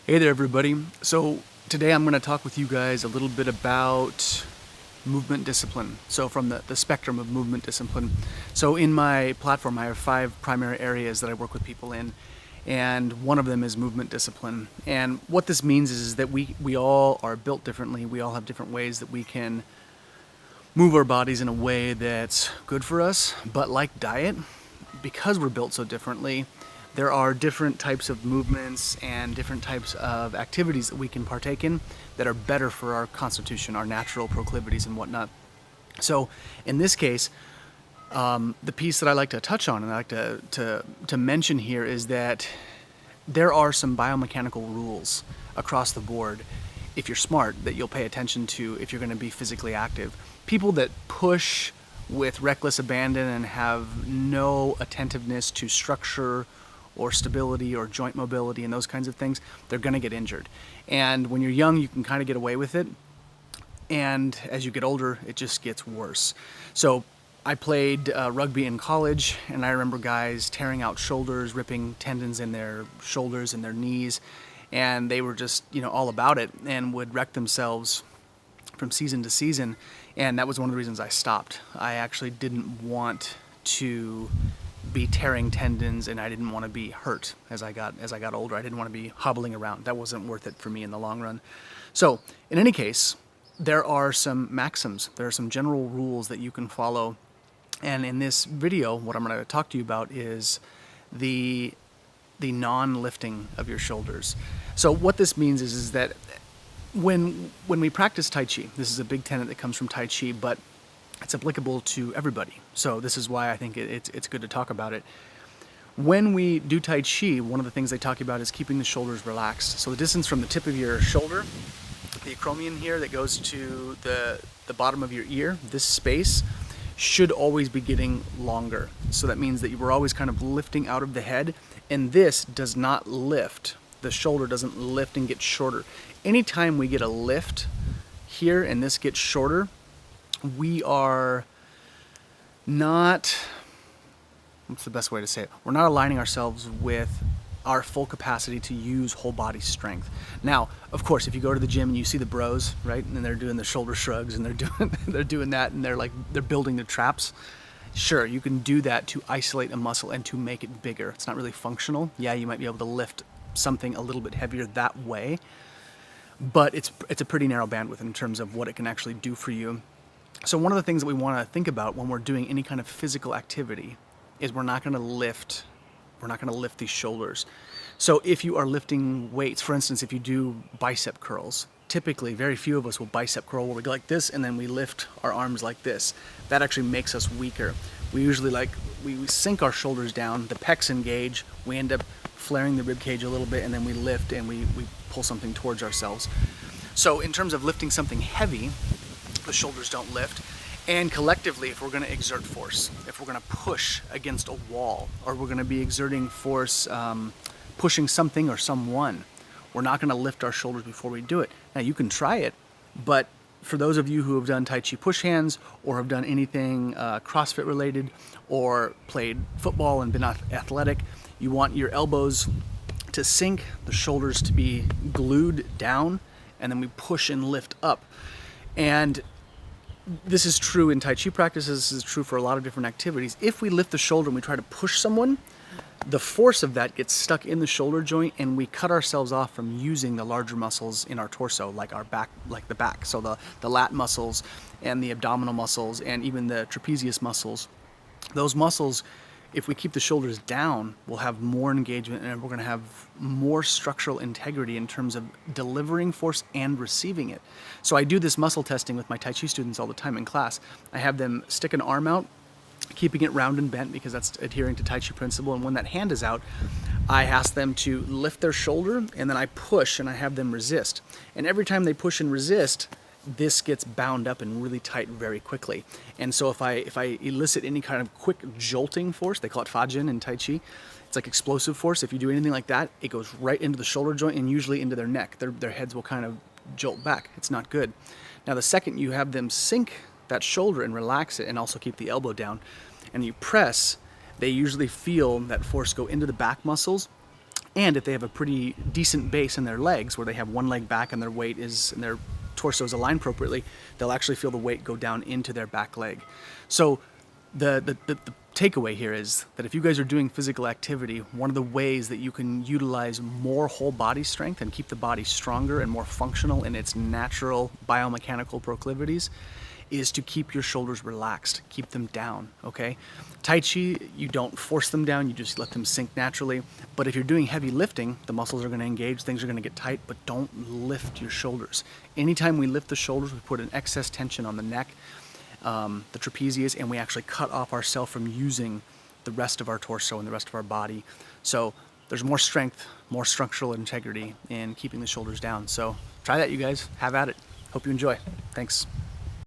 Hey there, everybody. So today I'm going to talk with you guys a little bit about movement discipline. So from the spectrum of movement discipline. So in my platform, I have 5 primary areas that I work with people in, and one of them is movement discipline. And what this means is that we all are built differently. We all have different ways that we can move our bodies in a way that's good for us. But like diet, because we're built so differently, there are different types of movements and different types of activities that we can partake in that are better for our constitution, our natural proclivities and whatnot. So in this case, the piece that I like to touch on and I like to mention here is that there are some biomechanical rules across the board, if you're smart, that you'll pay attention to if you're going to be physically active. People that push with reckless abandon and have no attentiveness to structure or stability or joint mobility and those kinds of things, they're going to get injured. And when you're young, you can kind of get away with it. And as you get older, it just gets worse. So I played rugby in college, and I remember guys tearing out shoulders, ripping tendons in their shoulders and their knees, and they were just, all about it and would wreck themselves from season to season. And that was one of the reasons I stopped. I actually didn't want to be tearing tendons, and I didn't want to be hurt as I got older. I didn't want to be hobbling around. That wasn't worth it for me in the long run. So in any case, there are some maxims. There are some general rules that you can follow. And in this video, what I'm going to talk to you about is the non-lifting of your shoulders. So what this means is that when we practice Tai Chi, this is a big tenet that comes from Tai Chi, but it's applicable to everybody. So this is why I think it's good to talk about it. When we do Tai Chi, one of the things they talk about is keeping the shoulders relaxed. So the distance from the tip of your shoulder, the acromion here that goes to the bottom of your ear, this space should always be getting longer. So that means that you were always kind of lifting out of the head, and this does not lift. The shoulder doesn't lift and get shorter. Anytime we get a lift here and this gets shorter, we are not, what's the best way to say it? We're not aligning ourselves with our full capacity to use whole body strength. Now, of course, if you go to the gym and you see the bros, right, and they're doing the shoulder shrugs and they're doing that, and they're building the traps. Sure, you can do that to isolate a muscle and to make it bigger. It's not really functional. Yeah, you might be able to lift something a little bit heavier that way, but it's a pretty narrow bandwidth in terms of what it can actually do for you. So one of the things that we want to think about when we're doing any kind of physical activity is we're not going to lift these shoulders. So if you are lifting weights, for instance, if you do bicep curls, typically very few of us will bicep curl where we go like this and then we lift our arms like this. That actually makes us weaker. We usually we sink our shoulders down, the pecs engage, we end up flaring the rib cage a little bit, and then we lift and we pull something towards ourselves. So in terms of lifting something heavy, the shoulders don't lift. And collectively, if we're going to exert force, if we're going to push against a wall, or we're going to be exerting force, pushing something or someone, we're not going to lift our shoulders before we do it. Now, you can try it, but for those of you who have done Tai Chi push hands or have done anything CrossFit related or played football and been athletic, you want your elbows to sink, the shoulders to be glued down, and then we push and lift up. And this is true in Tai Chi practices, this is true for a lot of different activities. If we lift the shoulder and we try to push someone, the force of that gets stuck in the shoulder joint, and we cut ourselves off from using the larger muscles in our torso, like our back, like the back. So the lat muscles and the abdominal muscles and even the trapezius muscles. Those muscles, if we keep the shoulders down, we'll have more engagement and we're going to have more structural integrity in terms of delivering force and receiving it. So I do this muscle testing with my Tai Chi students all the time in class. I have them stick an arm out, keeping it round and bent because that's adhering to Tai Chi principle. And when that hand is out, I ask them to lift their shoulder, and then I push and I have them resist. And every time they push and resist, this gets bound up and really tight very quickly. And so if I elicit any kind of quick jolting force, they call it fajin in Tai Chi, it's like explosive force. If you do anything like that, it goes right into the shoulder joint and usually into their neck. Their heads will kind of jolt back. It's not good. Now the second you have them sink that shoulder and relax it and also keep the elbow down and you press, they usually feel that force go into the back muscles And if they have a pretty decent base in their legs, where they have one leg back and their weight is, and their torso is aligned appropriately, they'll actually feel the weight go down into their back leg. So the takeaway here is that if you guys are doing physical activity, one of the ways that you can utilize more whole body strength and keep the body stronger and more functional in its natural biomechanical proclivities is to keep your shoulders relaxed, keep them down, okay? Tai Chi, you don't force them down, you just let them sink naturally. But if you're doing heavy lifting, the muscles are gonna engage, things are gonna get tight, but don't lift your shoulders. Anytime we lift the shoulders, we put an excess tension on the neck, the trapezius, and we actually cut off ourselves from using the rest of our torso and the rest of our body. So there's more strength, more structural integrity in keeping the shoulders down. So try that, you guys. Have at it. Hope you enjoy. Thanks.